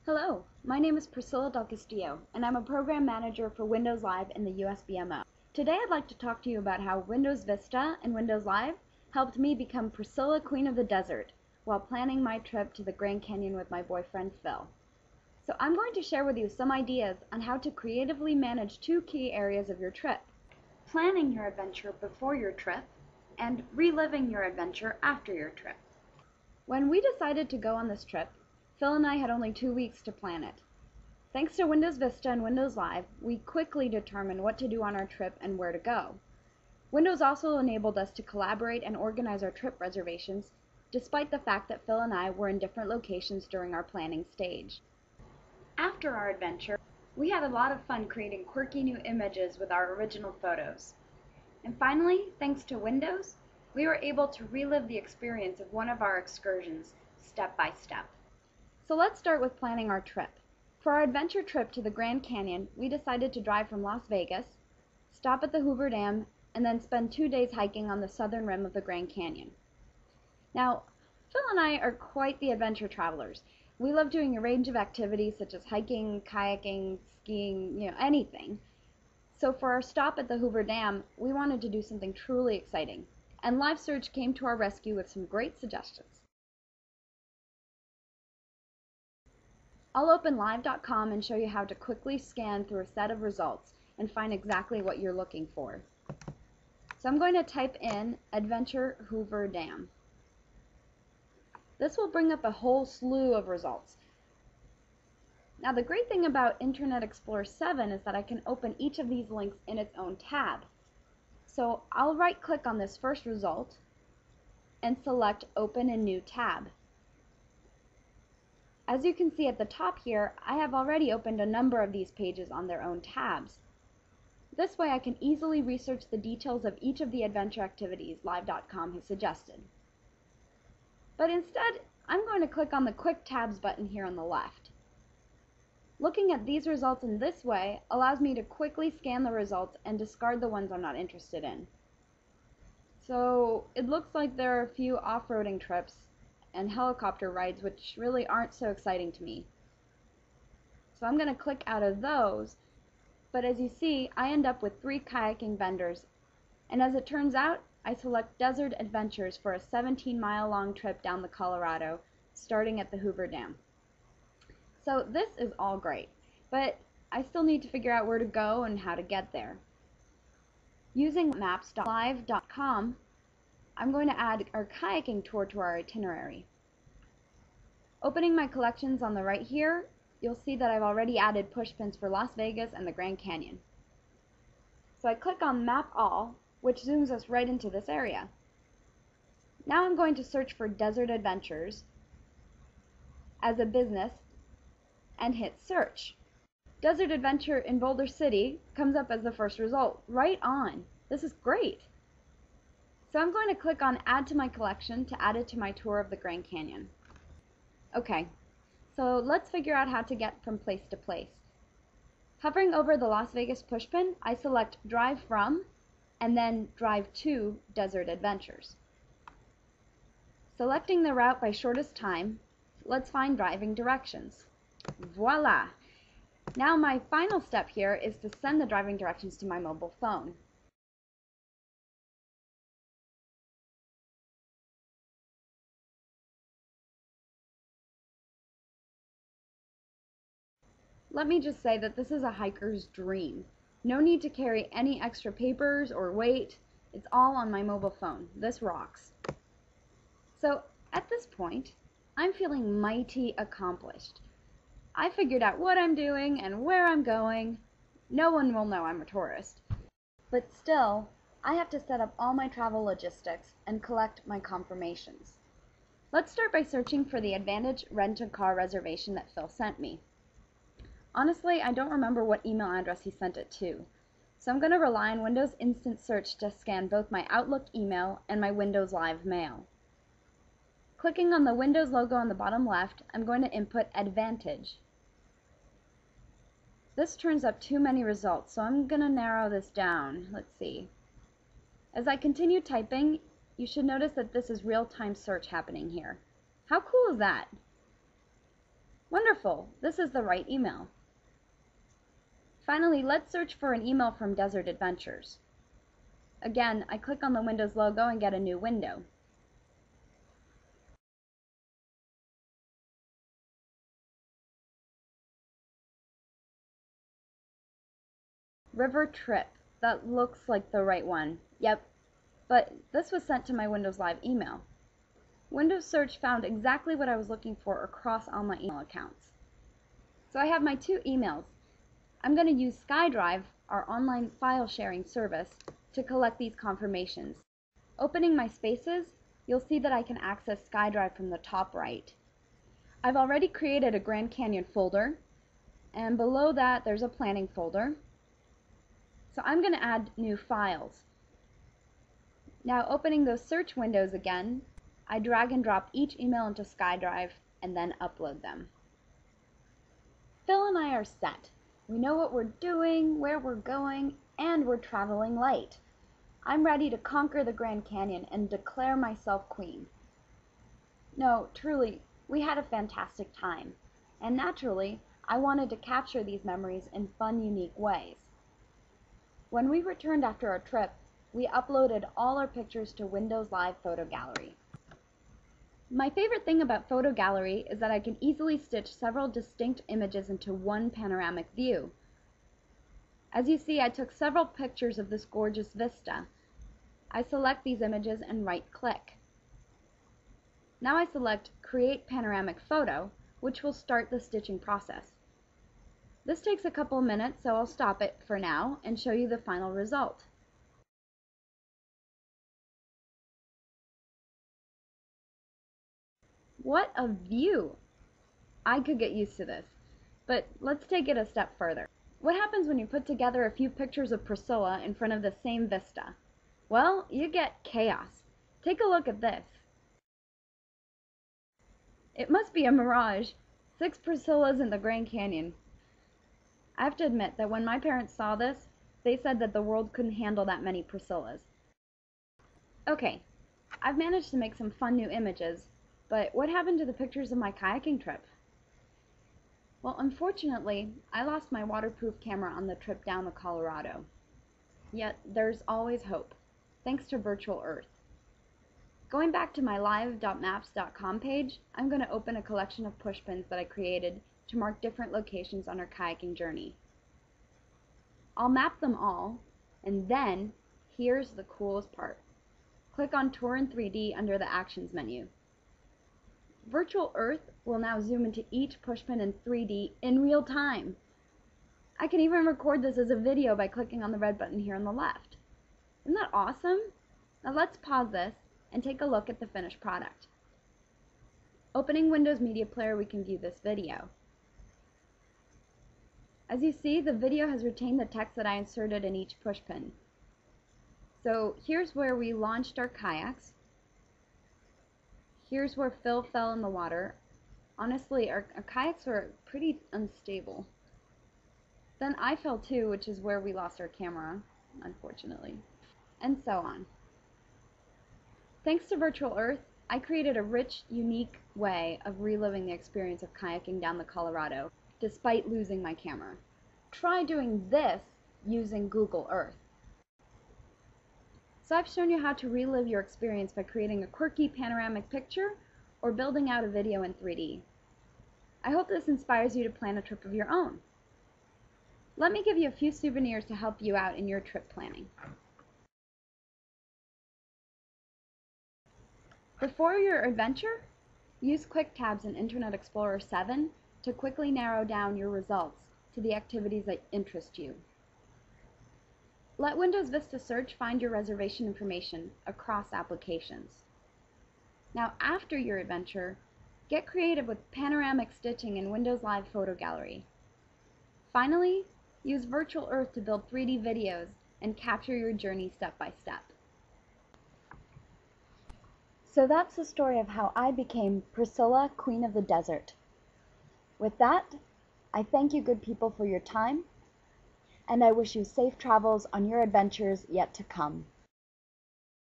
Hello, my name is Priscilla and I'm a Program Manager for Windows Live in the USBMO. Today I'd like to talk to you about how Windows Vista and Windows Live helped me become Priscilla Queen of the Desert while planning my trip to the Grand Canyon with my boyfriend Phil. So I'm going to share with you some ideas on how to creatively manage two key areas of your trip: planning your adventure before your trip and reliving your adventure after your trip. When we decided to go on this trip, Phil and I had only 2 weeks to plan it. Thanks to Windows Vista and Windows Live, we quickly determined what to do on our trip and where to go. Windows also enabled us to collaborate and organize our trip reservations, despite the fact that Phil and I were in different locations during our planning stage. After our adventure, we had a lot of fun creating quirky new images with our original photos. And finally, thanks to Windows, we were able to relive the experience of one of our excursions, step by step. So let's start with planning our trip. For our adventure trip to the Grand Canyon, we decided to drive from Las Vegas, stop at the Hoover Dam, and then spend 2 days hiking on the southern rim of the Grand Canyon. Now, Phil and I are quite the adventure travelers. We love doing a range of activities such as hiking, kayaking, skiing, anything. So for our stop at the Hoover Dam, we wanted to do something truly exciting, and Live Search came to our rescue with some great suggestions. I'll open live.com and show you how to quickly scan through a set of results and find exactly what you're looking for. So I'm going to type in Adventure Hoover Dam. This will bring up a whole slew of results. Now the great thing about Internet Explorer 7 is that I can open each of these links in its own tab. So I'll right-click on this first result and select Open in New Tab. As you can see at the top here, I have already opened a number of these pages on their own tabs. This way I can easily research the details of each of the adventure activities Live.com has suggested. But instead, I'm going to click on the Quick Tabs button here on the left. Looking at these results in this way allows me to quickly scan the results and discard the ones I'm not interested in. So it looks like there are a few off-roading trips and helicopter rides which really aren't so exciting to me. So I'm going to click out of those, but as you see, I end up with 3 kayaking vendors, and as it turns out, I select Desert Adventures for a 17-mile-long trip down the Colorado, starting at the Hoover Dam. So this is all great, but I still need to figure out where to go and how to get there. Using maps.live.com, I'm going to add our kayaking tour to our itinerary. Opening my collections on the right here, you'll see that I've already added pushpins for Las Vegas and the Grand Canyon. So I click on Map All, which zooms us right into this area. Now I'm going to search for Desert Adventures as a business and hit search. Desert Adventure in Boulder City comes up as the first result. Right on! This is great! So I'm going to click on Add to my collection to add it to my tour of the Grand Canyon. Okay, so let's figure out how to get from place to place. Hovering over the Las Vegas pushpin, I select Drive From and then Drive to Desert Adventures. Selecting the route by shortest time, let's find driving directions. Voila! Now my final step here is to send the driving directions to my mobile phone. Let me just say that this is a hiker's dream. No need to carry any extra papers or weight. It's all on my mobile phone. This rocks. So at this point, I'm feeling mighty accomplished. I figured out what I'm doing and where I'm going. No one will know I'm a tourist. But still, I have to set up all my travel logistics and collect my confirmations. Let's start by searching for the Advantage rent-a-car reservation that Phil sent me. Honestly, I don't remember what email address he sent it to, so I'm going to rely on Windows Instant Search to scan both my Outlook email and my Windows Live mail. Clicking on the Windows logo on the bottom left, I'm going to input Advantage. This turns up too many results, so I'm going to narrow this down. Let's see. As I continue typing, you should notice that this is real-time search happening here. How cool is that? Wonderful! This is the right email. Finally, let's search for an email from Desert Adventures. Again, I click on the Windows logo and get a new window. River Trip. That looks like the right one. Yep, but this was sent to my Windows Live email. Windows Search found exactly what I was looking for across all my email accounts. So I have my two emails. I'm going to use SkyDrive, our online file sharing service, to collect these confirmations. Opening my spaces, you'll see that I can access SkyDrive from the top right. I've already created a Grand Canyon folder, and below that there's a planning folder. So I'm going to add new files. Now opening those search windows again, I drag and drop each email into SkyDrive and then upload them. Phil and I are set. We know what we're doing, where we're going, and we're traveling light. I'm ready to conquer the Grand Canyon and declare myself queen. No, truly, we had a fantastic time, and naturally, I wanted to capture these memories in fun, unique ways. When we returned after our trip, we uploaded all our pictures to Windows Live Photo Gallery. My favorite thing about Photo Gallery is that I can easily stitch several distinct images into one panoramic view. As you see, I took several pictures of this gorgeous vista. I select these images and right-click. Now I select Create Panoramic Photo, which will start the stitching process. This takes a couple of minutes, so I'll stop it for now and show you the final result. What a view! I could get used to this, but let's take it a step further. What happens when you put together a few pictures of Priscilla in front of the same vista? Well, you get chaos. Take a look at this. It must be a mirage. 6 Priscillas in the Grand Canyon. I have to admit that when my parents saw this, they said that the world couldn't handle that many Priscillas. Okay, I've managed to make some fun new images, but what happened to the pictures of my kayaking trip? Well, unfortunately, I lost my waterproof camera on the trip down the Colorado. Yet, there's always hope, thanks to Virtual Earth. Going back to my live.maps.com page, I'm going to open a collection of pushpins that I created to mark different locations on our kayaking journey. I'll map them all, and then, here's the coolest part. Click on Tour in 3D under the Actions menu. Virtual Earth will now zoom into each pushpin in 3D in real time. I can even record this as a video by clicking on the red button here on the left. Isn't that awesome? Now let's pause this and take a look at the finished product. Opening Windows Media Player, we can view this video. As you see, the video has retained the text that I inserted in each pushpin. So here's where we launched our kayaks. Here's where Phil fell in the water. Honestly, our kayaks were pretty unstable. Then I fell too, which is where we lost our camera, unfortunately. And so on. Thanks to Virtual Earth, I created a rich, unique way of reliving the experience of kayaking down the Colorado, despite losing my camera. Try doing this using Google Earth. So I've shown you how to relive your experience by creating a quirky panoramic picture or building out a video in 3D. I hope this inspires you to plan a trip of your own. Let me give you a few souvenirs to help you out in your trip planning. Before your adventure, use Quick Tabs in Internet Explorer 7 to quickly narrow down your results to the activities that interest you. Let Windows Vista Search find your reservation information across applications. Now, after your adventure, get creative with panoramic stitching in Windows Live Photo Gallery. Finally, use Virtual Earth to build 3D videos and capture your journey step by step. So that's the story of how I became Priscilla, Queen of the Desert. With that, I thank you good people for your time, and I wish you safe travels on your adventures yet to come.